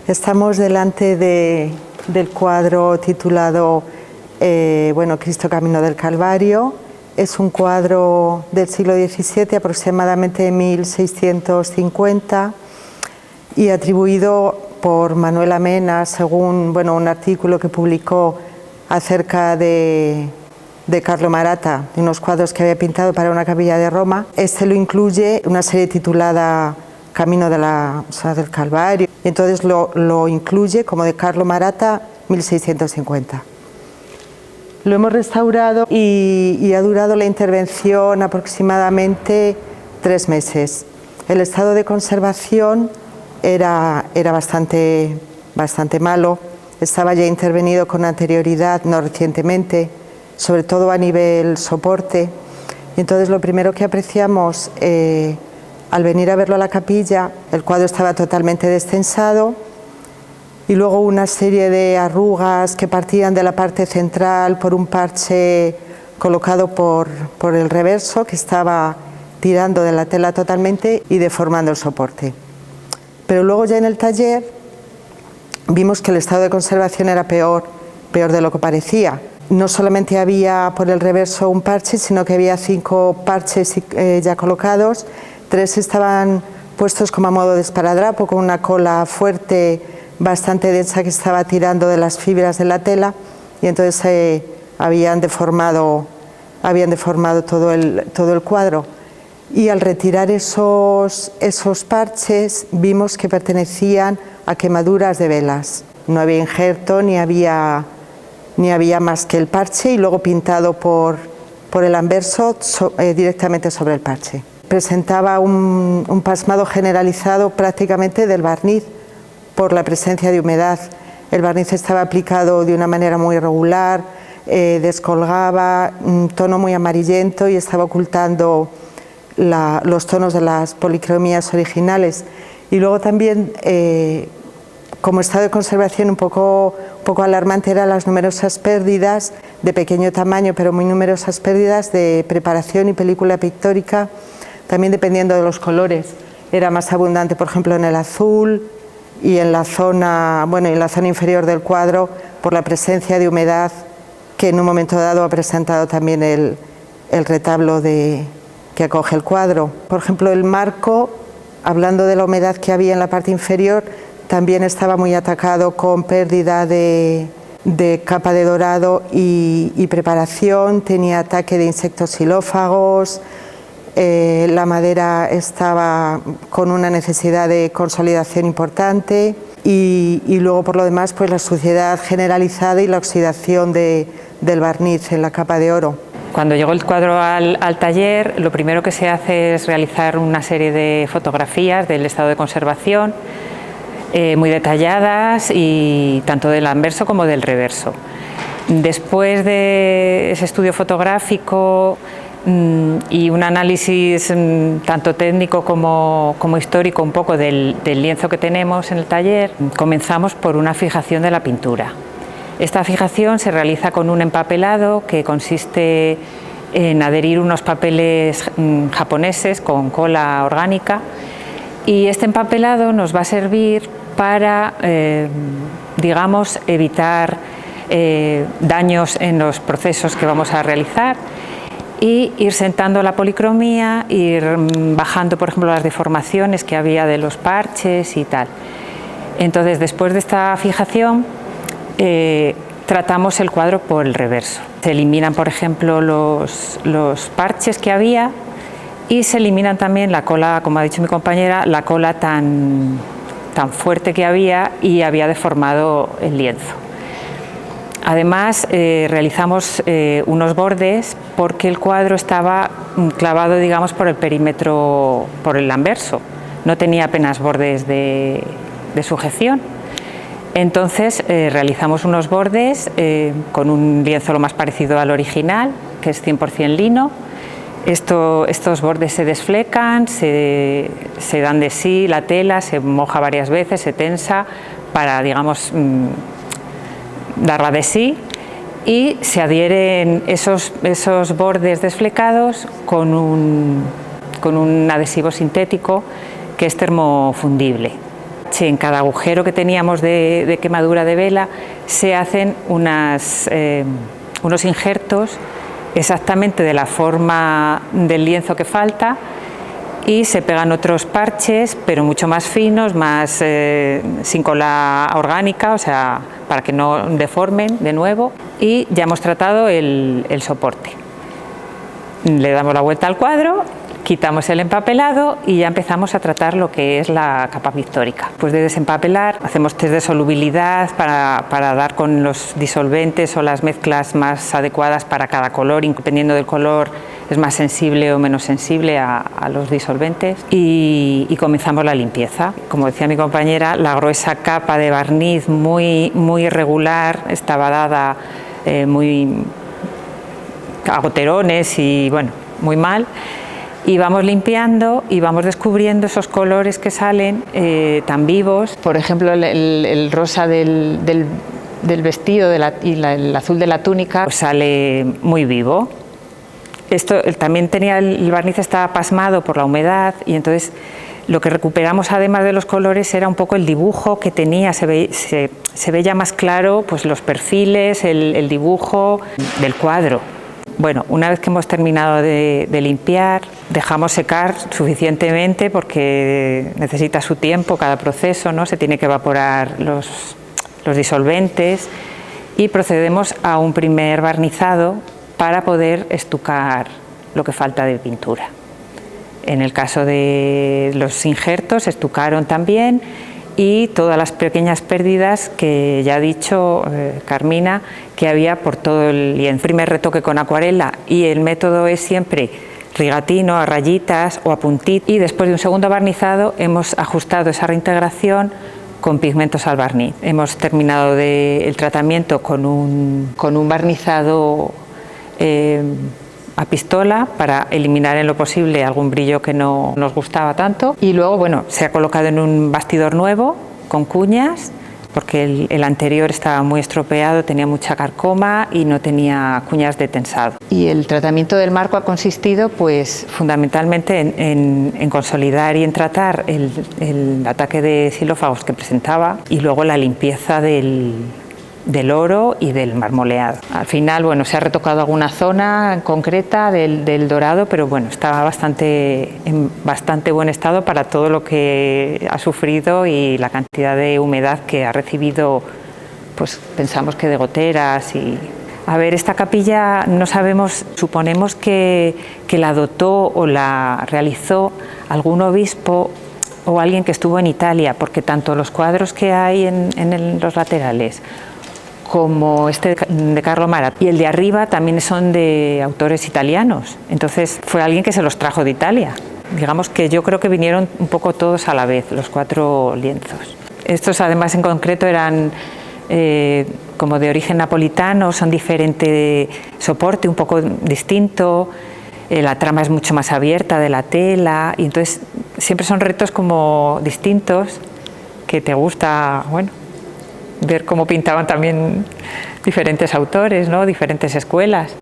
Estamos delante del cuadro titulado Cristo Camino del Calvario. Es un cuadro del siglo XVII, aproximadamente 1650, y atribuido por Manuel Amena, según un artículo que publicó acerca de Carlo Maratta, de unos cuadros que había pintado para una capilla de Roma. Este lo incluye una serie titulada Camino del Calvario, y entonces lo incluye como de Carlo Maratta, 1650. Lo hemos restaurado y ha durado la intervención aproximadamente 3 meses. El estado de conservación era bastante malo, estaba ya intervenido con anterioridad, no recientemente, sobre todo a nivel soporte. Y entonces lo primero que apreciamos al venir a verlo a la capilla, el cuadro estaba totalmente descensado, y luego una serie de arrugas que partían de la parte central por un parche colocado por el reverso, que estaba tirando de la tela totalmente y deformando el soporte. Pero luego ya en el taller vimos que el estado de conservación era peor de lo que parecía. No solamente había por el reverso un parche, sino que había 5 parches ya colocados. 3 estaban puestos como a modo de esparadrapo, con una cola fuerte, bastante densa, que estaba tirando de las fibras de la tela, y entonces habían deformado todo el cuadro. Y al retirar esos parches vimos que pertenecían a quemaduras de velas. No había injerto ni había más que el parche, y luego pintado por el anverso directamente sobre el parche. Presentaba un pasmado generalizado prácticamente del barniz por la presencia de humedad. El barniz estaba aplicado de una manera muy irregular, descolgaba, un tono muy amarillento, y estaba ocultando los tonos de las policromías originales. Y luego también, como estado de conservación un poco alarmante, eran las numerosas pérdidas de pequeño tamaño, pero muy numerosas pérdidas de preparación y película pictórica, también dependiendo de los colores. Era más abundante, por ejemplo, en el azul, y en la zona inferior del cuadro, por la presencia de humedad que en un momento dado ha presentado también el retablo que acoge el cuadro. Por ejemplo, el marco, hablando de la humedad que había en la parte inferior, también estaba muy atacado, con pérdida de capa de dorado y preparación, tenía ataque de insectos xilófagos. La madera estaba con una necesidad de consolidación importante, y luego por lo demás pues la suciedad generalizada y la oxidación del barniz en la capa de oro. Cuando llegó el cuadro al taller, lo primero que se hace es realizar una serie de fotografías del estado de conservación muy detalladas, y tanto del anverso como del reverso. Después de ese estudio fotográfico y un análisis tanto técnico como histórico un poco del lienzo que tenemos en el taller, comenzamos por una fijación de la pintura. Esta fijación se realiza con un empapelado que consiste en adherir unos papeles japoneses con cola orgánica, y este empapelado nos va a servir para, evitar daños en los procesos que vamos a realizar, y ir sentando la policromía, ir bajando, por ejemplo, las deformaciones que había de los parches y tal. Entonces, después de esta fijación, tratamos el cuadro por el reverso. Se eliminan, por ejemplo, los parches que había, y se eliminan también la cola, como ha dicho mi compañera, la cola tan fuerte que había y había deformado el lienzo. Además, realizamos unos bordes, porque el cuadro estaba clavado, por el perímetro, por el anverso. No tenía apenas bordes de sujeción. Entonces, realizamos unos bordes con un lienzo lo más parecido al original, que es 100% lino. Estos bordes se desflecan, se dan de sí la tela, se moja varias veces, se tensa para, darla de sí, y se adhieren esos bordes desflecados con un adhesivo sintético que es termofundible. parche, en cada agujero que teníamos de quemadura de vela, se hacen unos injertos exactamente de la forma del lienzo que falta, y se pegan otros parches, pero mucho más finos, más sin cola orgánica, o sea, para que no deformen de nuevo, y ya hemos tratado el soporte. Le damos la vuelta al cuadro, quitamos el empapelado y ya empezamos a tratar lo que es la capa pictórica. Pues de desempapelar, hacemos test de solubilidad para dar con los disolventes o las mezclas más adecuadas para cada color, dependiendo del color es más sensible o menos sensible a los disolventes, y comenzamos la limpieza. Como decía mi compañera, la gruesa capa de barniz muy irregular, estaba dada muy a goterones y bueno, muy mal. Y vamos limpiando y vamos descubriendo esos colores que salen tan vivos. Por ejemplo, el rosa del vestido y el azul de la túnica pues sale muy vivo. Esto también el barniz estaba pasmado por la humedad, y entonces lo que recuperamos además de los colores era un poco el dibujo que tenía. Se ve ya más claro pues los perfiles, el dibujo del cuadro. Bueno, una vez que hemos terminado de limpiar, dejamos secar suficientemente porque necesita su tiempo cada proceso, ¿no? Se tiene que evaporar los disolventes, y procedemos a un primer barnizado para poder estucar lo que falta de pintura. En el caso de los injertos, estucaron también, y todas las pequeñas pérdidas que ya ha dicho Carmina que había por todo el lienzo. Primer retoque con acuarela, y el método es siempre rigatino, a rayitas o a puntitos, y después de un segundo barnizado hemos ajustado esa reintegración con pigmentos al barniz. Hemos terminado el tratamiento con un barnizado a pistola para eliminar en lo posible algún brillo que no nos gustaba tanto, y luego bueno, se ha colocado en un bastidor nuevo con cuñas, porque el anterior estaba muy estropeado, tenía mucha carcoma y no tenía cuñas de tensado. Y el tratamiento del marco ha consistido pues fundamentalmente en consolidar y en tratar el ataque de xilófagos que presentaba, y luego la limpieza del oro y del marmoleado. Al final, bueno, se ha retocado alguna zona concreta del dorado, pero bueno, estaba en bastante buen estado para todo lo que ha sufrido y la cantidad de humedad que ha recibido, pues pensamos que de goteras y... A ver, esta capilla no sabemos, suponemos que la dotó o la realizó algún obispo o alguien que estuvo en Italia, porque tanto los cuadros que hay en los laterales como este de Carlo Marat y el de arriba también son de autores italianos. Entonces fue alguien que se los trajo de Italia. Digamos que yo creo que vinieron un poco todos a la vez, los 4 lienzos. Estos además en concreto eran como de origen napolitano, son diferente soporte, un poco distinto, la trama es mucho más abierta de la tela, y entonces siempre son retos como distintos que te gusta, bueno, ver cómo pintaban también diferentes autores, ¿no? Diferentes escuelas.